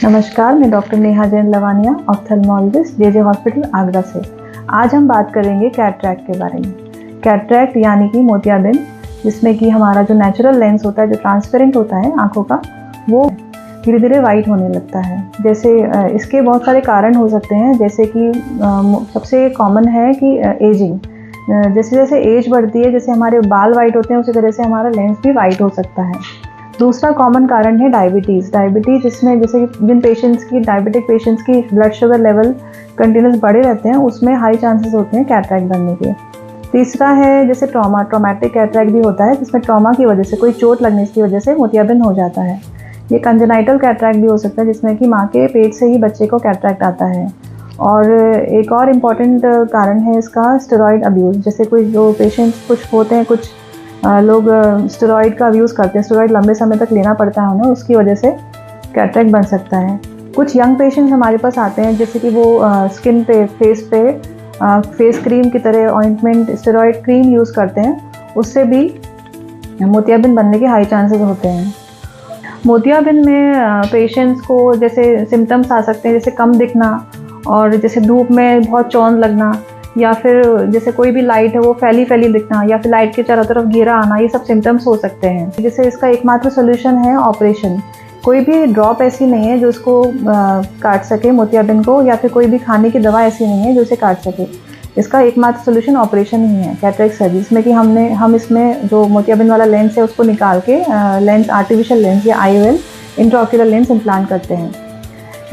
नमस्कार, मैं doctor Neha Jain Lavania, ophthalmologist, JJ hospital Agra से। आज हम बात करेंगे कैटरैक्ट के बारे में। कैटरैक्ट यानी कि मोतियाबिंद, जिसमें कि हमारा जो नेचुरल लेंस होता है, जो ट्रांसपेरेंट होता है आँखों का, वो धीरे धीरे वाइट होने लगता है। जैसे इसके बहुत सारे कारण हो सकते हैं, जैसे कि सबसे कॉमन है कि एजिंग। जैसे जैसे एज बढ़ती है, जैसे हमारे बाल वाइट होते हैं, उसी तरह से हमारा लेंस भी वाइट हो सकता है। दूसरा कॉमन कारण है डायबिटीज़, जिसमें जैसे जिन पेशेंट्स की डायबिटिक पेशेंट्स की ब्लड शुगर लेवल कंटिन्यूस बढ़े रहते हैं, उसमें हाई चांसेस होते हैं कैटरैक्ट बनने के। तीसरा है जैसे ट्रॉमेटिक कैटरैक्ट भी होता है, जिसमें ट्रॉमा की वजह से, कोई चोट लगने की वजह से मोतियाबिंद हो जाता है। ये कंजेनाइटल कैटरैक्ट भी हो सकता है, जिसमें कि माँ के पेट से ही बच्चे को कैटरैक्ट आता है। और एक और इम्पॉर्टेंट कारण है इसका स्टेरॉइड अब्यूज़। जैसे कोई जो पेशेंट्स कुछ होते हैं, कुछ लोग स्टेरॉइड का यूज़ करते हैं, स्टेरॉइड लंबे समय तक लेना पड़ता है उन्हें, उसकी वजह से कैटरैक्ट बन सकता है। कुछ यंग पेशेंट्स हमारे पास आते हैं, जैसे कि वो स्किन पे, फेस क्रीम की तरह ऑइंटमेंट, स्टेरॉइड क्रीम यूज़ करते हैं, उससे भी मोतियाबिंद बनने के हाई चांसेस होते हैं। मोतियाबिंद में पेशेंट्स को जैसे सिम्टम्स आ सकते हैं, जैसे कम दिखना, और जैसे धूप में बहुत चौंध लगना, या फिर जैसे कोई भी लाइट है वो फैली दिखना, या फिर लाइट के चारों तरफ घेरा आना, ये सब सिम्टम्स हो सकते हैं। जैसे इसका एकमात्र सोल्यूशन है ऑपरेशन। कोई भी ड्रॉप ऐसी नहीं है जो इसको काट सके मोतियाबिंद को, या फिर कोई भी खाने की दवा ऐसी नहीं है जो इसे काट सके। इसका एकमात्र सोल्यूशन ऑपरेशन ही है, कैटरैक्ट सर्जरी, जिसमें कि हम इसमें जो मोतियाबिंद वाला लेंस है उसको निकाल के आर्टिफिशियल लेंस या IOL, इंट्राऑक्यूलर लेंस इम्प्लांट करते हैं।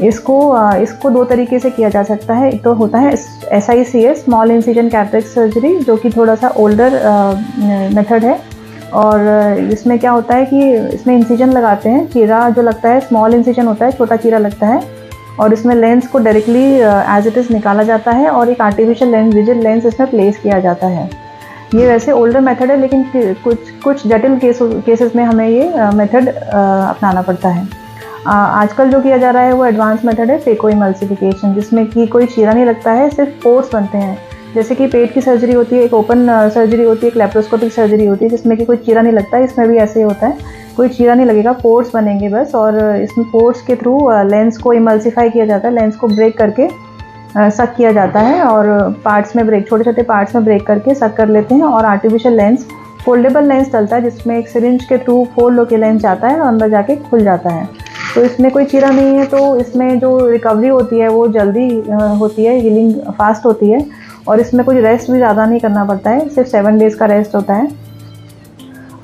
इसको दो तरीके से किया जा सकता है। एक तो होता है SICS, small incision cataract surgery, जो कि थोड़ा सा ओल्डर मेथड है। और इसमें क्या होता है कि इसमें इंसिजन लगाते हैं, चीरा जो लगता है स्मॉल इंसिजन होता है, छोटा चीरा लगता है, और इसमें लेंस को डायरेक्टली एज इट इज़ निकाला जाता है, और एक आर्टिफिशियल लेंस, रिजिड लेंस इसमें प्लेस किया जाता है। ये वैसे ओल्डर मेथड है, लेकिन कुछ जटिल केसेस में हमें ये मेथड अपनाना पड़ता है। आजकल जो किया जा रहा है वो एडवांस मेथड है फेको इमल्सिफिकेशन, जिसमें कि कोई चीरा नहीं लगता है, सिर्फ पोर्स बनते हैं। जैसे कि पेट की सर्जरी होती है, एक ओपन सर्जरी होती है, एक लैप्रोस्कोपिक सर्जरी होती है, जिसमें कि कोई चीरा नहीं लगता है। इसमें भी ऐसे ही होता है, कोई चीरा नहीं लगेगा, पोर्स बनेंगे बस, और इसमें पोर्स के थ्रू लेंस को इमल्सिफाई किया जाता है, लेंस को ब्रेक करके सक किया जाता है, और पार्ट्स में छोटे छोटे पार्ट्स में ब्रेक करके सक कर लेते हैं। और आर्टिफिशियल लेंस, फोल्डेबल लेंस चलता है, जिसमें एक सिरिंज के थ्रू फोल्ड होकर लेंस जाता है और अंदर जाके खुल जाता है। तो इसमें कोई चीरा नहीं है, तो इसमें जो रिकवरी होती है वो जल्दी होती है, हीलिंग फास्ट होती है, और इसमें कुछ रेस्ट भी ज़्यादा नहीं करना पड़ता है, सिर्फ 7 डेज़ का रेस्ट होता है।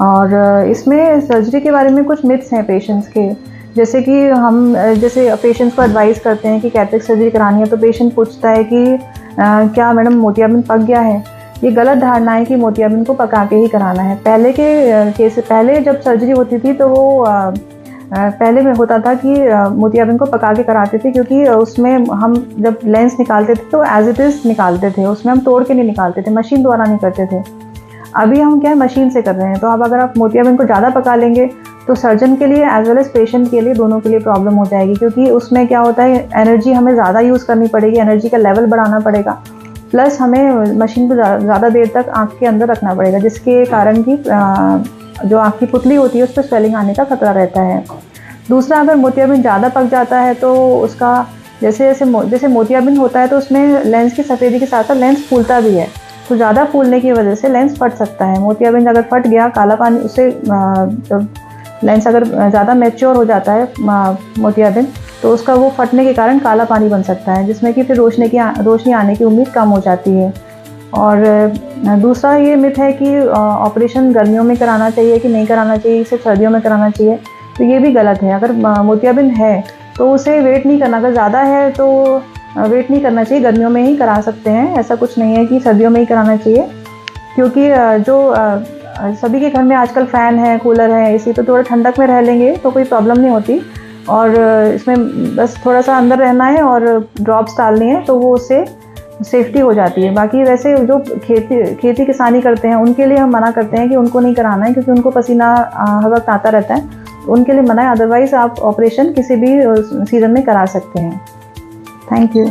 और इसमें सर्जरी के बारे में कुछ मिथ्स हैं पेशेंट्स के, जैसे कि हम जैसे पेशेंट्स को एडवाइस करते हैं कि कैटरैक्ट सर्जरी करानी है, तो पेशेंट पूछता है कि क्या मैडम मोतियाबिंद पक गया है। ये गलत धारणा है कि मोतियाबिंद को पका के ही कराना है। पहले जब सर्जरी होती थी तो वो पहले में होता था कि मोतियाबिंद को पका के कराते थे, क्योंकि उसमें हम जब लेंस निकालते थे तो एज इट इज़ निकालते थे, उसमें हम तोड़ के नहीं निकालते थे, मशीन द्वारा नहीं करते थे। अभी हम क्या है, मशीन से कर रहे हैं। तो अब अगर आप मोतियाबिंद को ज़्यादा पका लेंगे तो सर्जन के लिए एज वेल एज पेशेंट के लिए, दोनों के लिए प्रॉब्लम हो जाएगी, क्योंकि उसमें क्या होता है, एनर्जी हमें ज़्यादा यूज़ करनी पड़ेगी, एनर्जी का लेवल बढ़ाना पड़ेगा, प्लस हमें मशीन को ज़्यादा देर तक आँख के अंदर रखना पड़ेगा, जिसके कारण कि जो आँख की पुतली होती है उस पर स्वेलिंग आने का खतरा रहता है। दूसरा, अगर मोतियाबिंद ज़्यादा पक जाता है तो उसका जैसे मोतियाबिंद होता है तो उसमें लेंस की सफ़ेदी के साथ साथ लेंस फूलता भी है, तो ज़्यादा फूलने की वजह से लेंस फट सकता है। मोतियाबिंद अगर फट गया, काला पानी उससे, जब लेंस अगर ज़्यादा मैच्योर हो जाता है मोतियाबिंद, तो उसका वो फटने के कारण काला पानी बन सकता है, जिसमें कि फिर रोशनी आने की उम्मीद कम हो जाती है। और दूसरा ये मिथ है कि ऑपरेशन गर्मियों में कराना चाहिए कि नहीं कराना चाहिए, सिर्फ सर्दियों में कराना चाहिए, तो ये भी गलत है। अगर मोतियाबिंद है तो उसे वेट नहीं करना, अगर ज़्यादा है तो वेट नहीं करना चाहिए, गर्मियों में ही करा सकते हैं। ऐसा कुछ नहीं है कि सर्दियों में ही कराना चाहिए, क्योंकि सभी के घर में आजकल फ़ैन है, कूलर है, एसी, तो थोड़ा ठंडक में रह लेंगे तो कोई प्रॉब्लम नहीं होती। और इसमें बस थोड़ा सा अंदर रहना है और ड्रॉप्स डालनी है, तो वो उससे सेफ्टी हो जाती है। बाकी वैसे जो खेती किसानी करते हैं उनके लिए हम मना करते हैं कि उनको नहीं कराना है, क्योंकि उनको पसीना हर वक्त आता रहता है, उनके लिए मना है। अदरवाइज़ आप ऑपरेशन किसी भी सीज़न में करा सकते हैं। Thank you.